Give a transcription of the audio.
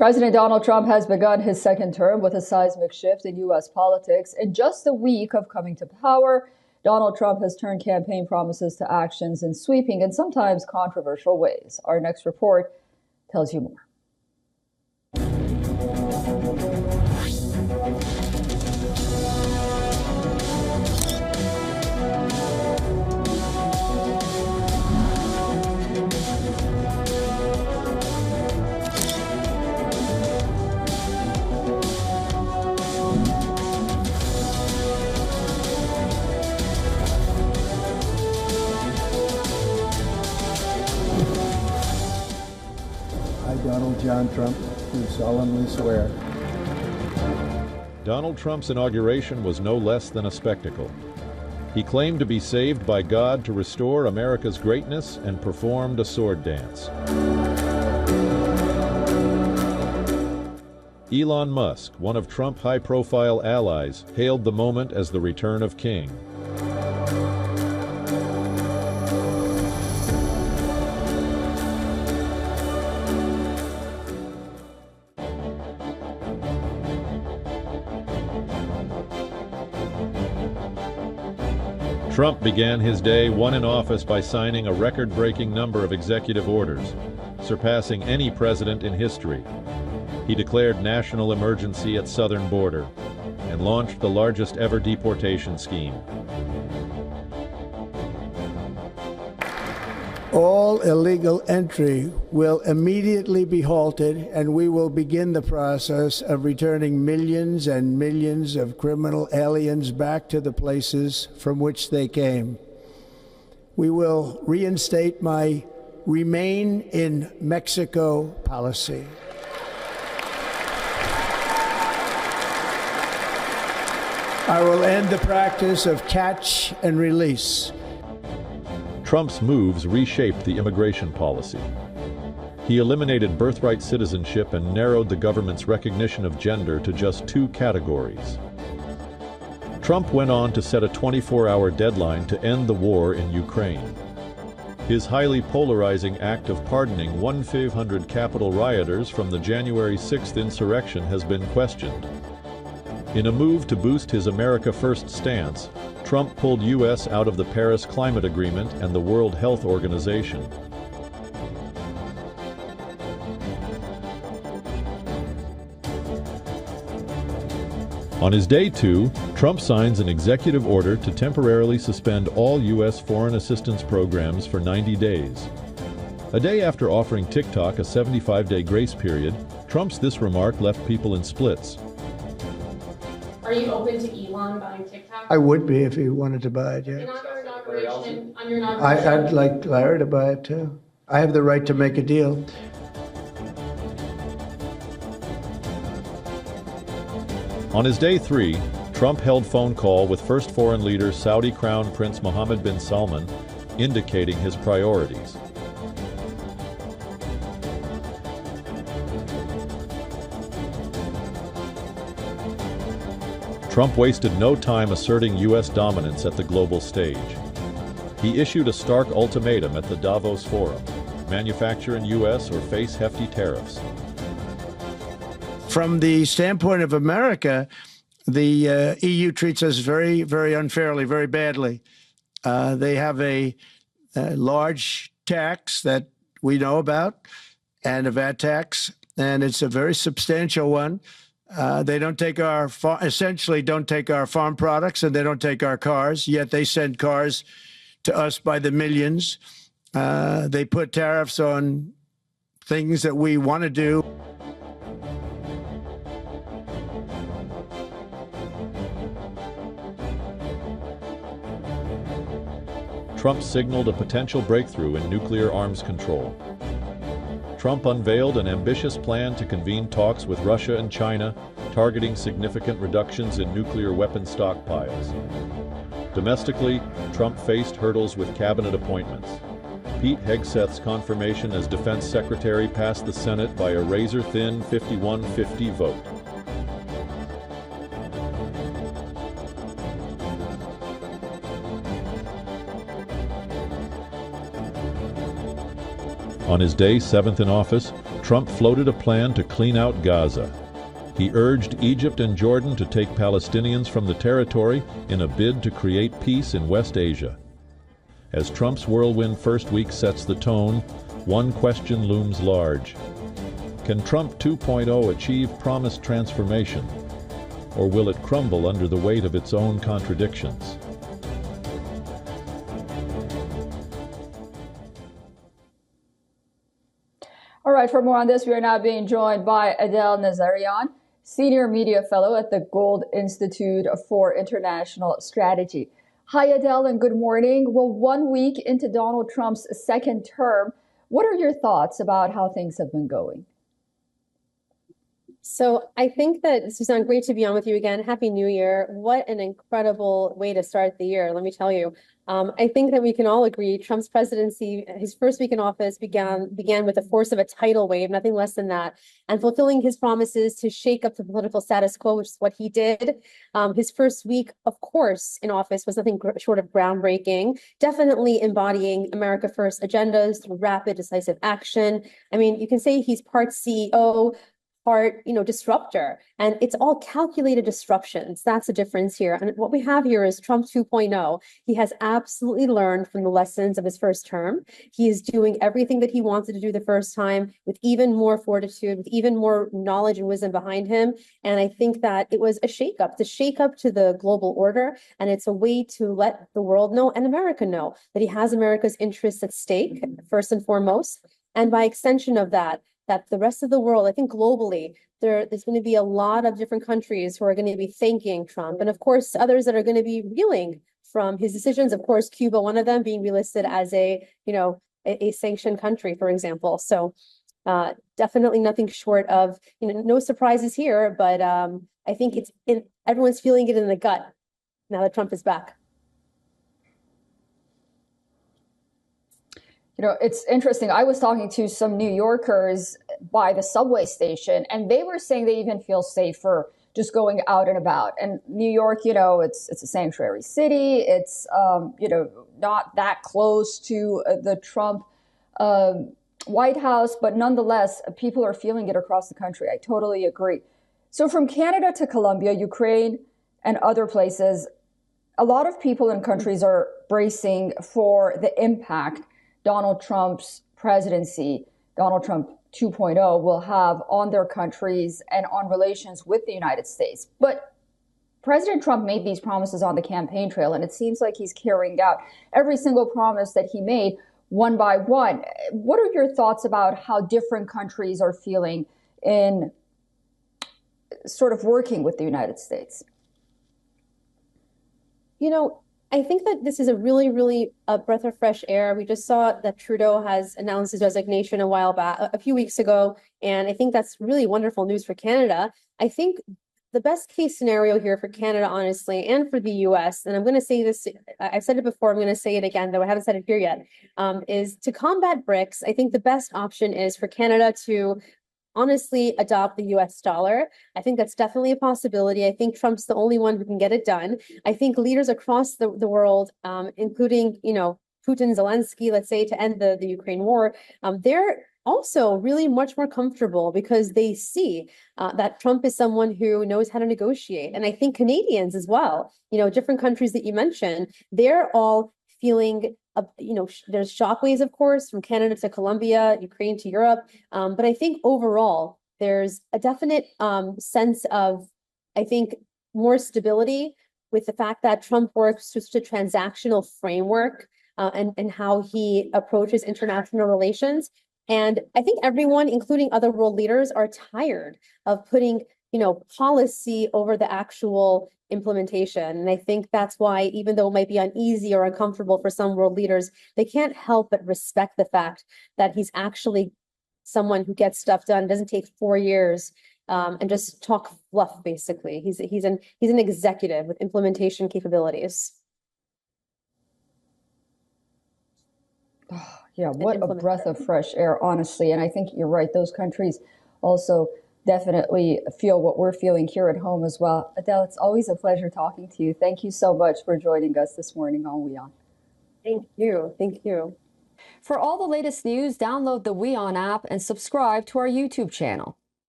President Donald Trump has begun his second term with a seismic shift in U.S. politics. In just a week of coming to power, Donald Trump has turned campaign promises to actions in sweeping and sometimes controversial ways. Our next report tells you more. Donald John Trump, do solemnly swear. Donald Trump's inauguration was no less than a spectacle. He claimed to be saved by God to restore America's greatness and performed a sword dance. Elon Musk, one of Trump's high-profile allies, hailed the moment as the return of King. Trump began his day one in office by signing a record-breaking number of executive orders, surpassing any president in history. He declared national emergency at southern border and launched the largest ever deportation scheme. All illegal entry will immediately be halted, and we will begin the process of returning millions and millions of criminal aliens back to the places from which they came. We will reinstate my Remain in Mexico policy. I will end the practice of catch and release. Trump's moves reshaped the immigration policy. He eliminated birthright citizenship and narrowed the government's recognition of gender to just 2 categories. Trump went on to set a 24-hour deadline to end the war in Ukraine. His highly polarizing act of pardoning 1,500 Capitol rioters from the January 6th insurrection has been questioned. In a move to boost his America First stance, Trump pulled U.S. out of the Paris Climate Agreement and the World Health Organization. On his day 2, Trump signs an executive order to temporarily suspend all U.S. foreign assistance programs for 90 days. A day after offering TikTok a 75-day grace period, Trump's this remark left people in splits. Are you open to Elon buying TikTok? I would be if he wanted to buy it, yeah. And on your inauguration, I'd like Larry to buy it too. I have the right to make a deal. On his day 3, Trump held phone call with first foreign leader Saudi Crown Prince Mohammed bin Salman, indicating his priorities. Trump wasted no time asserting U.S. dominance at the global stage. He issued a stark ultimatum at the Davos Forum: manufacture in U.S. or face hefty tariffs. From the standpoint of America, the EU treats us very, very unfairly, very badly. They have a large tax that we know about, and a VAT tax, and it's a very substantial one. They don't take our, essentially don't take our farm products, and they don't take our cars, yet they send cars to us by the millions. They put tariffs on things that we want to do. Trump signaled a potential breakthrough in nuclear arms control. Trump unveiled an ambitious plan to convene talks with Russia and China, targeting significant reductions in nuclear weapon stockpiles. Domestically, Trump faced hurdles with cabinet appointments. Pete Hegseth's confirmation as Defense Secretary passed the Senate by a razor-thin 51-50 vote. On his day 7th in office, Trump floated a plan to clean out Gaza. He urged Egypt and Jordan to take Palestinians from the territory in a bid to create peace in West Asia. As Trump's whirlwind first week sets the tone, one question looms large. Can Trump 2.0 achieve promised transformation, or will it crumble under the weight of its own contradictions? All right, for more on this, we are now being joined by Adel Nazarian, Senior Media Fellow at the Gold Institute for International Strategy. Hi, Adel, and good morning. Well, 1 week into Donald Trump's second term, what are your thoughts about how things have been going? So I think that, Suzanne, great to be on with you again. Happy New Year. What an incredible way to start the year, let me tell you. I think that we can all agree Trump's presidency, his first week in office began with the force of a tidal wave, nothing less than that, and fulfilling his promises to shake up the political status quo, which is what he did. His first week, of course, in office was nothing short of groundbreaking, definitely embodying America First agendas through rapid, decisive action. I mean, you can say he's part CEO, part, disruptor, and it's all calculated disruptions. That's the difference here. And what we have here is Trump 2.0. He has absolutely learned from the lessons of his first term. He is doing everything that he wanted to do the first time with even more fortitude, with even more knowledge and wisdom behind him. And I think that it was a shakeup to the global order. And it's a way to let the world know and America know that he has America's interests at stake, first and foremost. And by extension of that the rest of the world, I think globally, there's going to be a lot of different countries who are going to be thanking Trump. And of course, others that are going to be reeling from his decisions. Of course, Cuba, one of them, being relisted as a sanctioned country, for example. So definitely nothing short of, no surprises here. But I think everyone's feeling it in the gut now that Trump is back. It's interesting. I was talking to some New Yorkers by the subway station, and they were saying they even feel safer just going out and about. And New York, it's a sanctuary city. It's, not that close to the Trump White House, but nonetheless, people are feeling it across the country. I totally agree. So from Canada to Colombia, Ukraine, and other places, a lot of people in countries are bracing for the impact Donald Trump's presidency, Donald Trump 2.0, will have on their countries and on relations with the United States. But President Trump made these promises on the campaign trail, and it seems like he's carrying out every single promise that he made one by one. What are your thoughts about how different countries are feeling in sort of working with the United States? I think that this is a really, really a breath of fresh air. We just saw that Trudeau has announced his resignation a few weeks ago, and I think that's really wonderful news for Canada. I think the best case scenario here for Canada, honestly, and for the US, and I'm going to say this, I've said it before, I'm going to say it again, though I haven't said it here yet, is to combat BRICS. I think the best option is for Canada to honestly adopt the US dollar. I think that's definitely a possibility. I think Trump's the only one who can get it done. I think leaders across the world, including, Putin, Zelensky, let's say, to end the Ukraine war, they're also really much more comfortable because they see that Trump is someone who knows how to negotiate. And I think Canadians as well, different countries that you mentioned, they're all feeling there's shockwaves, of course, from Canada to Colombia, Ukraine to Europe. But I think overall, there's a definite sense of, I think, more stability with the fact that Trump works just a transactional framework and how he approaches international relations. And I think everyone, including other world leaders, are tired of putting, policy over the actual implementation. And I think that's why, even though it might be uneasy or uncomfortable for some world leaders, they can't help but respect the fact that he's actually someone who gets stuff done, doesn't take 4 years and just talk fluff, basically. He's an executive with implementation capabilities. Oh, yeah, what a breath of fresh air, honestly. And I think you're right. Those countries also definitely feel what we're feeling here at home as well. Adel, it's always a pleasure talking to you. Thank you so much for joining us this morning on WION. Thank you. Thank you. For all the latest news, download the WION app and subscribe to our YouTube channel.